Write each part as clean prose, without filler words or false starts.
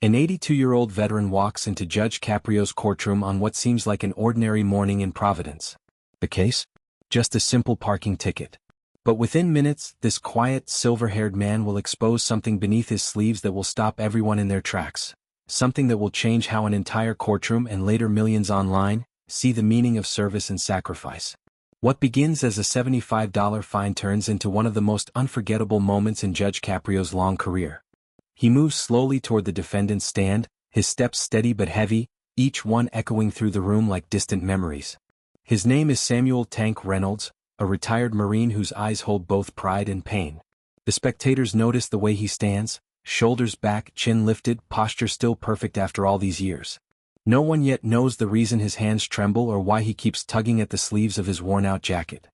An 82-year-old veteran walks into Judge Caprio's courtroom on what seems like an ordinary morning in Providence. The case? Just a simple parking ticket. But within minutes, this quiet, silver-haired man will expose something beneath his sleeves that will stop everyone in their tracks. Something that will change how an entire courtroom and later millions online see the meaning of service and sacrifice. What begins as a $75 fine turns into one of the most unforgettable moments in Judge Caprio's long career. He moves slowly toward the defendant's stand, his steps steady but heavy, each one echoing through the room like distant memories. His name is Samuel "Tank" Reynolds, a retired Marine whose eyes hold both pride and pain. The spectators notice the way he stands, shoulders back, chin lifted, posture still perfect after all these years. No one yet knows the reason his hands tremble or why he keeps tugging at the sleeves of his worn-out jacket.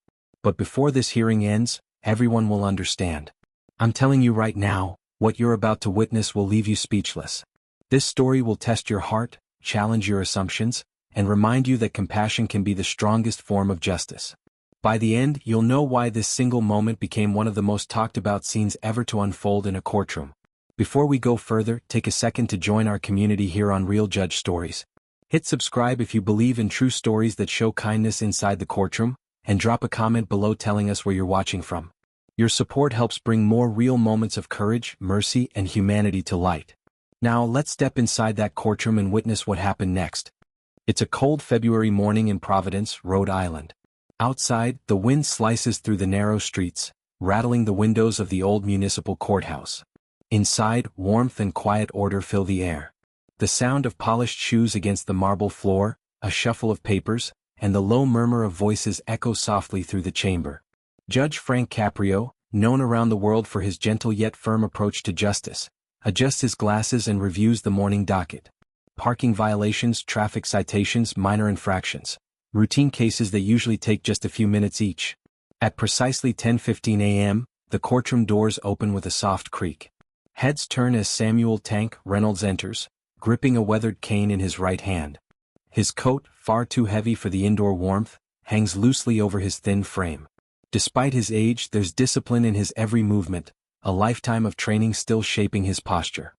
But before this hearing ends, everyone will understand. I'm telling you right now, what you're about to witness will leave you speechless. This story will test your heart, challenge your assumptions, and remind you that compassion can be the strongest form of justice. By the end, you'll know why this single moment became one of the most talked about scenes ever to unfold in a courtroom. Before we go further, take a second to join our community here on Real Judge Stories. Hit subscribe if you believe in true stories that show kindness inside the courtroom, and drop a comment below telling us where you're watching from. Your support helps bring more real moments of courage, mercy, and humanity to light. Now let's step inside that courtroom and witness what happened next. It's a cold February morning in Providence, Rhode Island. Outside, the wind slices through the narrow streets, rattling the windows of the old municipal courthouse. Inside, warmth and quiet order fill the air. The sound of polished shoes against the marble floor, a shuffle of papers, and the low murmur of voices echo softly through the chamber. Judge Frank Caprio, known around the world for his gentle yet firm approach to justice, adjusts his glasses and reviews the morning docket. Parking violations, traffic citations, minor infractions. Routine cases that usually take just a few minutes each. At precisely 10:15 a.m., the courtroom doors open with a soft creak. Heads turn as Samuel "Tank" Reynolds enters, gripping a weathered cane in his right hand. His coat, far too heavy for the indoor warmth, hangs loosely over his thin frame. Despite his age, there's discipline in his every movement, a lifetime of training still shaping his posture.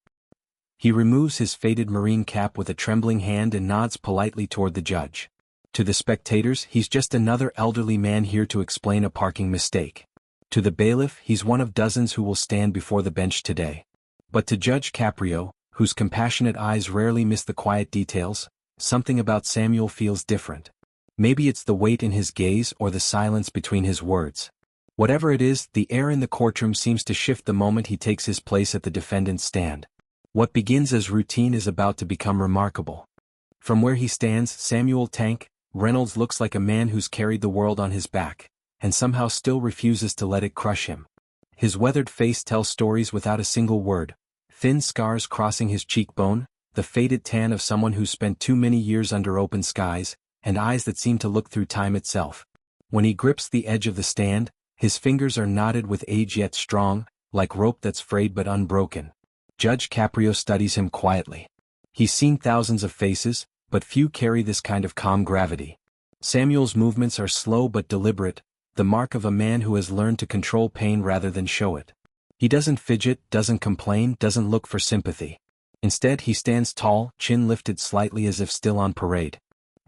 He removes his faded Marine cap with a trembling hand and nods politely toward the judge. To the spectators, he's just another elderly man here to explain a parking mistake. To the bailiff, he's one of dozens who will stand before the bench today. But to Judge Caprio, whose compassionate eyes rarely miss the quiet details, something about Samuel feels different. Maybe it's the weight in his gaze or the silence between his words. Whatever it is, the air in the courtroom seems to shift the moment he takes his place at the defendant's stand. What begins as routine is about to become remarkable. From where he stands, Samuel "Tank" Reynolds looks like a man who's carried the world on his back, and somehow still refuses to let it crush him. His weathered face tells stories without a single word, thin scars crossing his cheekbone, the faded tan of someone who's spent too many years under open skies, and eyes that seem to look through time itself. When he grips the edge of the stand, his fingers are knotted with age yet strong, like rope that's frayed but unbroken. Judge Caprio studies him quietly. He's seen thousands of faces, but few carry this kind of calm gravity. Samuel's movements are slow but deliberate, the mark of a man who has learned to control pain rather than show it. He doesn't fidget, doesn't complain, doesn't look for sympathy. Instead, he stands tall, chin lifted slightly as if still on parade.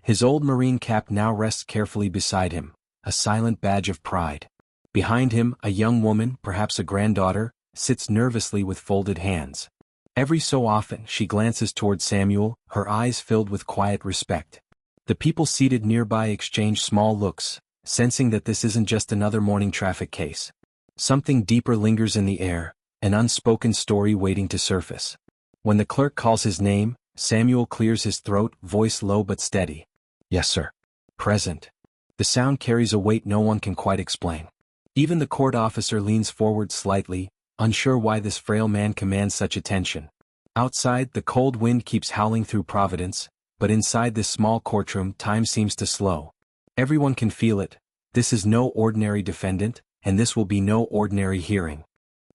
His old Marine cap now rests carefully beside him, a silent badge of pride. Behind him, a young woman, perhaps a granddaughter, sits nervously with folded hands. Every so often, she glances toward Samuel, her eyes filled with quiet respect. The people seated nearby exchange small looks, sensing that this isn't just another morning traffic case. Something deeper lingers in the air, an unspoken story waiting to surface. When the clerk calls his name, Samuel clears his throat, voice low but steady. "Yes, sir." "Present." The sound carries a weight no one can quite explain. Even the court officer leans forward slightly, unsure why this frail man commands such attention. Outside, the cold wind keeps howling through Providence, but inside this small courtroom, time seems to slow. Everyone can feel it. This is no ordinary defendant, and this will be no ordinary hearing.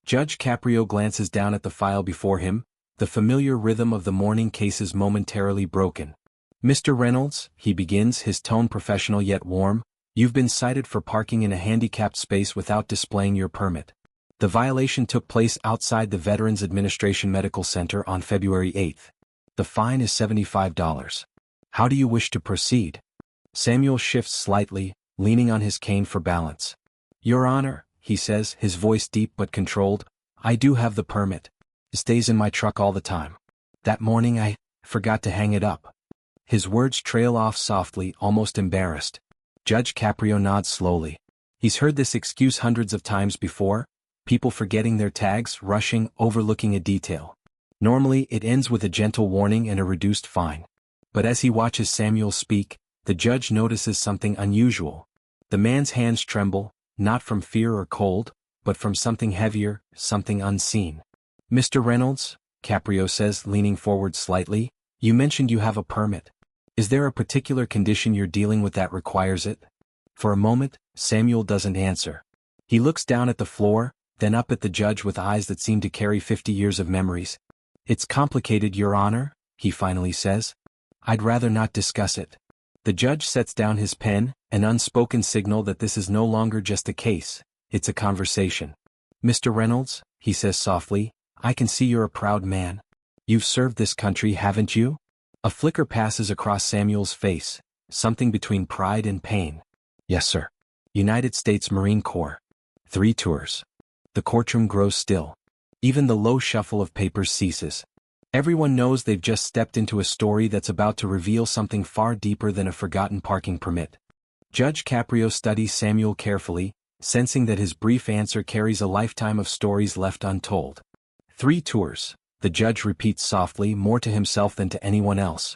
Judge Caprio glances down at the file before him, the familiar rhythm of the morning cases momentarily broken. "Mr. Reynolds," he begins, his tone professional yet warm, "you've been cited for parking in a handicapped space without displaying your permit." The violation took place outside the Veterans Administration Medical Center on February 8th. The fine is $75. How do you wish to proceed? Samuel shifts slightly, leaning on his cane for balance. Your Honor, he says, his voice deep but controlled, I do have the permit. It stays in my truck all the time. That morning I forgot to hang it up. His words trail off softly, almost embarrassed. Judge Caprio nods slowly. He's heard this excuse hundreds of times before, people forgetting their tags, rushing, overlooking a detail. Normally it ends with a gentle warning and a reduced fine. But as he watches Samuel speak, the judge notices something unusual. The man's hands tremble, not from fear or cold, but from something heavier, something unseen. Mr. Reynolds, Caprio says, leaning forward slightly, you mentioned you have a permit. Is there a particular condition you're dealing with that requires it? For a moment, Samuel doesn't answer. He looks down at the floor, then up at the judge with eyes that seem to carry 50 years of memories. It's complicated, Your Honor, he finally says. I'd rather not discuss it. The judge sets down his pen, an unspoken signal that this is no longer just a case, it's a conversation. Mr. Reynolds, he says softly, I can see you're a proud man. You've served this country, haven't you? A flicker passes across Samuel's face, something between pride and pain. Yes, sir. United States Marine Corps. 3 tours. The courtroom grows still. Even the low shuffle of papers ceases. Everyone knows they've just stepped into a story that's about to reveal something far deeper than a forgotten parking permit. Judge Caprio studies Samuel carefully, sensing that his brief answer carries a lifetime of stories left untold. 3 tours, the judge repeats softly, more to himself than to anyone else.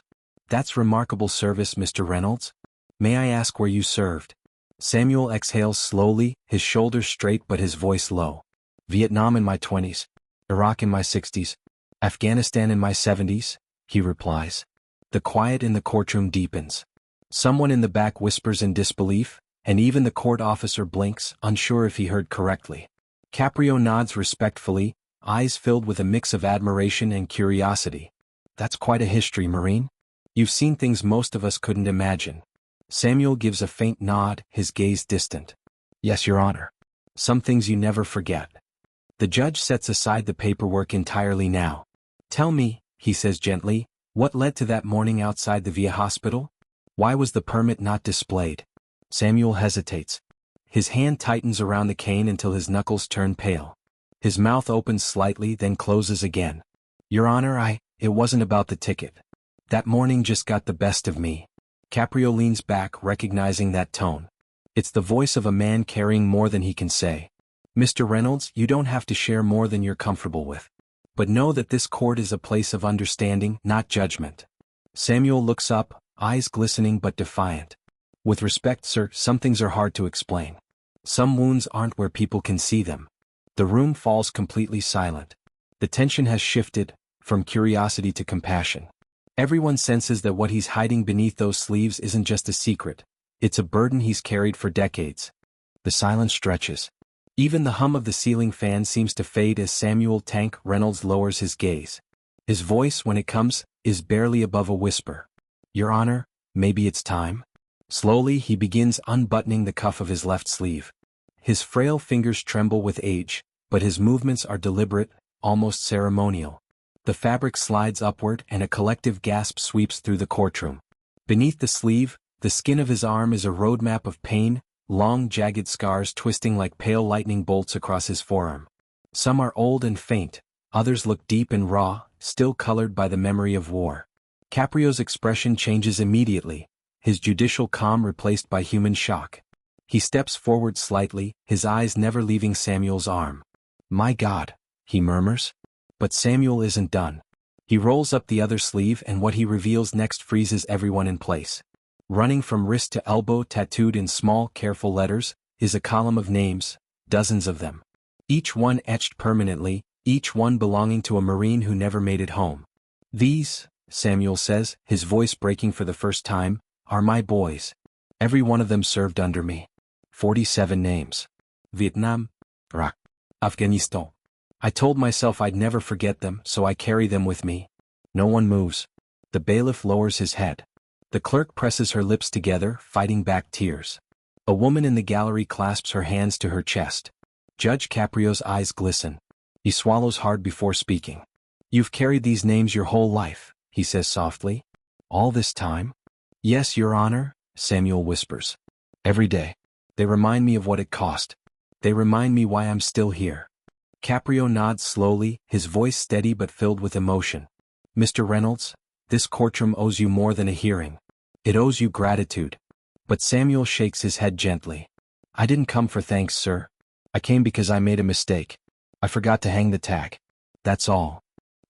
That's remarkable service, Mr. Reynolds. May I ask where you served? Samuel exhales slowly, his shoulders straight but his voice low. Vietnam in my 20s. Iraq in my 60s. Afghanistan in my 70s, he replies. The quiet in the courtroom deepens. Someone in the back whispers in disbelief, and even the court officer blinks, unsure if he heard correctly. Caprio nods respectfully, eyes filled with a mix of admiration and curiosity. That's quite a history, Marine. You've seen things most of us couldn't imagine. Samuel gives a faint nod, his gaze distant. Yes, Your Honor. Some things you never forget. The judge sets aside the paperwork entirely now. Tell me, he says gently, what led to that morning outside the VA hospital? Why was the permit not displayed? Samuel hesitates. His hand tightens around the cane until his knuckles turn pale. His mouth opens slightly, then closes again. Your Honor, it wasn't about the ticket. That morning just got the best of me. Caprio leans back, recognizing that tone. It's the voice of a man carrying more than he can say. Mr. Reynolds, you don't have to share more than you're comfortable with. But know that this court is a place of understanding, not judgment. Samuel looks up, eyes glistening but defiant. With respect, sir, some things are hard to explain. Some wounds aren't where people can see them. The room falls completely silent. The tension has shifted, from curiosity to compassion. Everyone senses that what he's hiding beneath those sleeves isn't just a secret. It's a burden he's carried for decades. The silence stretches. Even the hum of the ceiling fan seems to fade as Samuel Tank Reynolds lowers his gaze. His voice, when it comes, is barely above a whisper. Your Honor, maybe it's time? Slowly he begins unbuttoning the cuff of his left sleeve. His frail fingers tremble with age, but his movements are deliberate, almost ceremonial. The fabric slides upward and a collective gasp sweeps through the courtroom. Beneath the sleeve, the skin of his arm is a roadmap of pain, long jagged scars twisting like pale lightning bolts across his forearm. Some are old and faint, others look deep and raw, still colored by the memory of war. Caprio's expression changes immediately, his judicial calm replaced by human shock. He steps forward slightly, his eyes never leaving Samuel's arm. My God, he murmurs. But Samuel isn't done. He rolls up the other sleeve and what he reveals next freezes everyone in place. Running from wrist to elbow, tattooed in small, careful letters, is a column of names, dozens of them. Each one etched permanently, each one belonging to a Marine who never made it home. These, Samuel says, his voice breaking for the first time, are my boys. Every one of them served under me. 47 names. Vietnam, Iraq, Afghanistan. I told myself I'd never forget them, so I carry them with me. No one moves. The bailiff lowers his head. The clerk presses her lips together, fighting back tears. A woman in the gallery clasps her hands to her chest. Judge Caprio's eyes glisten. He swallows hard before speaking. "You've carried these names your whole life," he says softly. "All this time?" "Yes, Your Honor," Samuel whispers. "Every day. They remind me of what it cost. They remind me why I'm still here." Caprio nods slowly, his voice steady but filled with emotion. "Mr. Reynolds, this courtroom owes you more than a hearing. It owes you gratitude." But Samuel shakes his head gently. "I didn't come for thanks, sir. I came because I made a mistake. I forgot to hang the tag. That's all."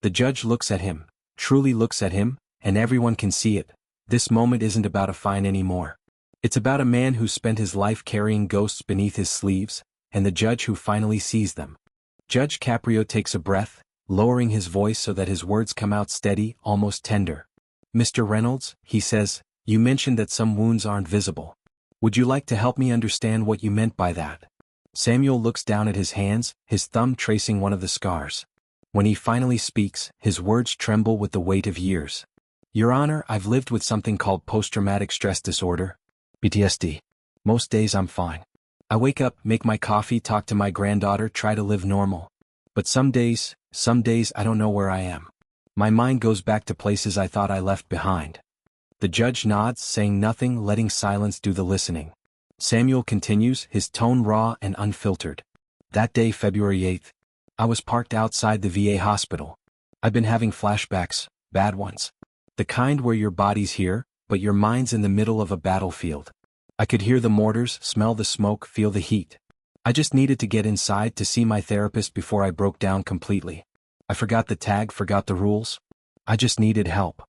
The judge looks at him, truly looks at him, and everyone can see it. This moment isn't about a fine anymore. It's about a man who spent his life carrying ghosts beneath his sleeves, and the judge who finally sees them. Judge Caprio takes a breath, lowering his voice so that his words come out steady, almost tender. "Mr. Reynolds," he says, "you mentioned that some wounds aren't visible. Would you like to help me understand what you meant by that?" Samuel looks down at his hands, his thumb tracing one of the scars. When he finally speaks, his words tremble with the weight of years. "Your Honor, I've lived with something called post-traumatic stress disorder, PTSD. Most days I'm fine. I wake up, make my coffee, talk to my granddaughter, try to live normal. But some days I don't know where I am. My mind goes back to places I thought I left behind." The judge nods, saying nothing, letting silence do the listening. Samuel continues, his tone raw and unfiltered. "That day, February 8th, I was parked outside the VA hospital. I've been having flashbacks, bad ones. The kind where your body's here, but your mind's in the middle of a battlefield. I could hear the mortars, smell the smoke, feel the heat. I just needed to get inside to see my therapist before I broke down completely. I forgot the tag, forgot the rules. I just needed help."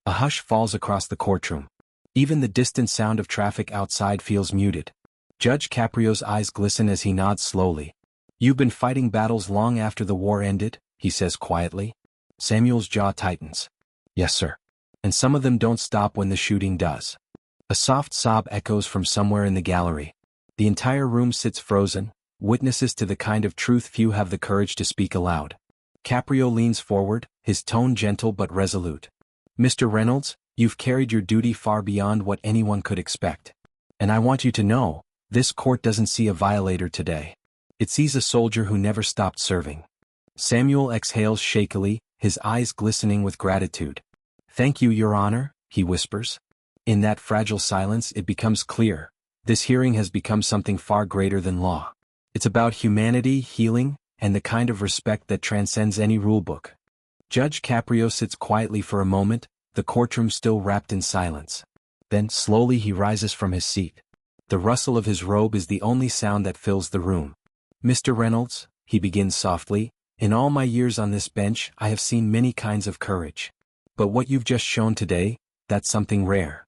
A hush falls across the courtroom. Even the distant sound of traffic outside feels muted. Judge Caprio's eyes glisten as he nods slowly. "You've been fighting battles long after the war ended," he says quietly. Samuel's jaw tightens. "Yes, sir. And some of them don't stop when the shooting does." A soft sob echoes from somewhere in the gallery. The entire room sits frozen, witnesses to the kind of truth few have the courage to speak aloud. Caprio leans forward, his tone gentle but resolute. "Mr. Reynolds, you've carried your duty far beyond what anyone could expect. And I want you to know, this court doesn't see a violator today. It sees a soldier who never stopped serving." Samuel exhales shakily, his eyes glistening with gratitude. "Thank you, Your Honor," he whispers. In that fragile silence it becomes clear. This hearing has become something far greater than law. It's about humanity, healing, and the kind of respect that transcends any rulebook. Judge Caprio sits quietly for a moment, the courtroom still wrapped in silence. Then, slowly he rises from his seat. The rustle of his robe is the only sound that fills the room. "Mr. Reynolds," he begins softly, "in all my years on this bench I have seen many kinds of courage. But what you've just shown today, that's something rare."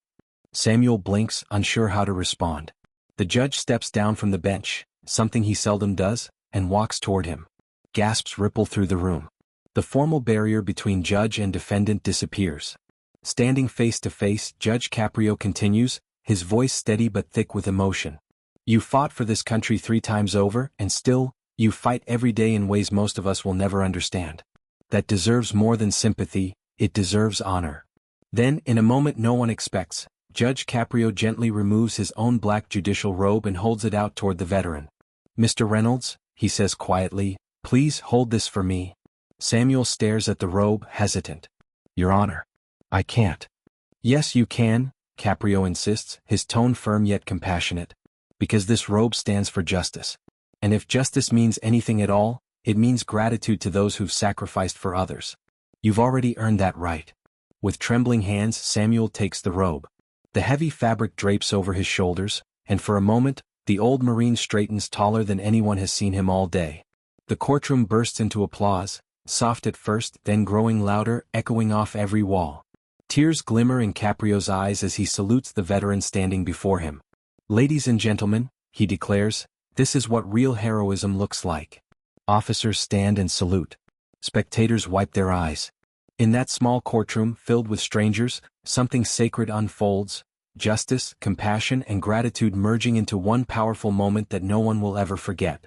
Samuel blinks, unsure how to respond. The judge steps down from the bench, something he seldom does, and walks toward him. Gasps ripple through the room. The formal barrier between judge and defendant disappears. Standing face to face, Judge Caprio continues, his voice steady but thick with emotion. "You fought for this country 3 times over, and still, you fight every day in ways most of us will never understand. That deserves more than sympathy, it deserves honor." Then, in a moment no one expects, Judge Caprio gently removes his own black judicial robe and holds it out toward the veteran. "Mr. Reynolds," he says quietly, "please hold this for me." Samuel stares at the robe, hesitant. "Your Honor, I can't." "Yes, you can," Caprio insists, his tone firm yet compassionate. "Because this robe stands for justice. And if justice means anything at all, it means gratitude to those who've sacrificed for others. You've already earned that right." With trembling hands, Samuel takes the robe. The heavy fabric drapes over his shoulders, and for a moment, the old Marine straightens taller than anyone has seen him all day. The courtroom bursts into applause, soft at first, then growing louder, echoing off every wall. Tears glimmer in Caprio's eyes as he salutes the veteran standing before him. "Ladies and gentlemen," he declares, "this is what real heroism looks like." Officers stand and salute. Spectators wipe their eyes. In that small courtroom filled with strangers, something sacred unfolds, justice, compassion, and gratitude merging into one powerful moment that no one will ever forget.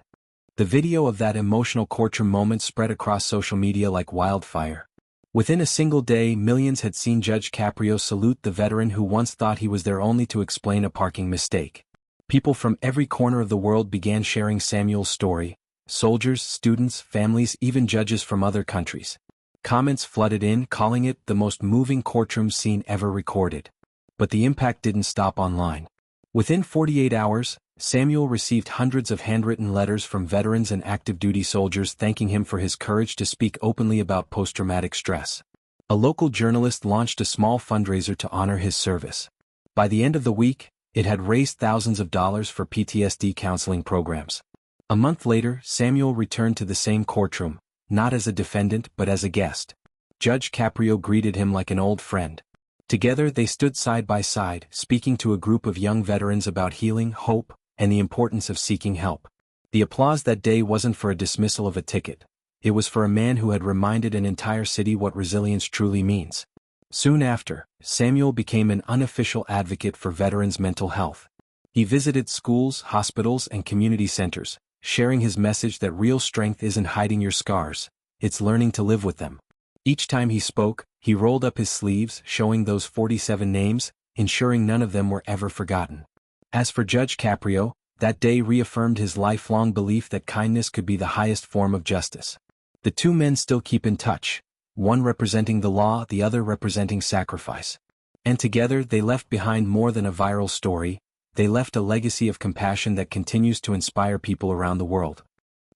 The video of that emotional courtroom moment spread across social media like wildfire. Within a single day, millions had seen Judge Caprio salute the veteran who once thought he was there only to explain a parking mistake. People from every corner of the world began sharing Samuel's story, Soldiers, students, families, even judges from other countries. Comments flooded in, calling it the most moving courtroom scene ever recorded. But the impact didn't stop online. Within 48 hours, Samuel received hundreds of handwritten letters from veterans and active duty soldiers thanking him for his courage to speak openly about post-traumatic stress. A local journalist launched a small fundraiser to honor his service. By the end of the week, it had raised thousands of dollars for PTSD counseling programs. A month later, Samuel returned to the same courtroom, not as a defendant but as a guest. Judge Caprio greeted him like an old friend. Together they stood side by side, speaking to a group of young veterans about healing, hope, and the importance of seeking help. The applause that day wasn't for a dismissal of a ticket. It was for a man who had reminded an entire city what resilience truly means. Soon after, Samuel became an unofficial advocate for veterans' mental health. He visited schools, hospitals, and community centers, sharing his message that real strength isn't hiding your scars, it's learning to live with them. Each time he spoke, he rolled up his sleeves, showing those 47 names, ensuring none of them were ever forgotten. As for Judge Caprio, that day reaffirmed his lifelong belief that kindness could be the highest form of justice. The two men still keep in touch, one representing the law, the other representing sacrifice. And together they left behind more than a viral story, they left a legacy of compassion that continues to inspire people around the world.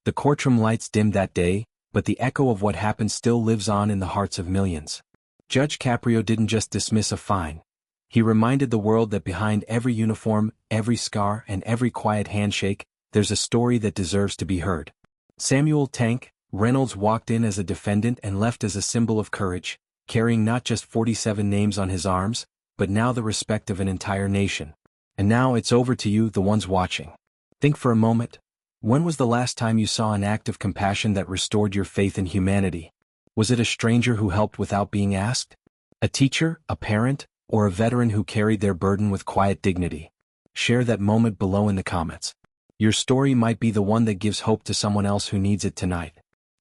The courtroom lights dimmed that day, but the echo of what happened still lives on in the hearts of millions. Judge Caprio didn't just dismiss a fine. He reminded the world that behind every uniform, every scar, and every quiet handshake, there's a story that deserves to be heard. Samuel "Tank" Reynolds walked in as a defendant and left as a symbol of courage, carrying not just 47 names on his arms, but now the respect of an entire nation. And now it's over to you, the ones watching. Think for a moment. When was the last time you saw an act of compassion that restored your faith in humanity? Was it a stranger who helped without being asked? A teacher, a parent, or a veteran who carried their burden with quiet dignity? Share that moment below in the comments. Your story might be the one that gives hope to someone else who needs it tonight.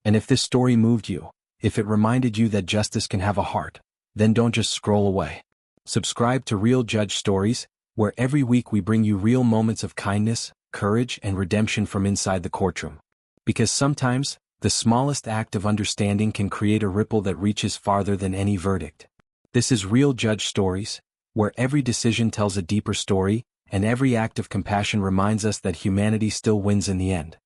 And if this story moved you, if it reminded you that justice can have a heart, then don't just scroll away. Subscribe to Real Judge Stories, where every week we bring you real moments of kindness, courage, and redemption from inside the courtroom. Because sometimes, the smallest act of understanding can create a ripple that reaches farther than any verdict. This is Real Judge Stories, where every decision tells a deeper story, and every act of compassion reminds us that humanity still wins in the end.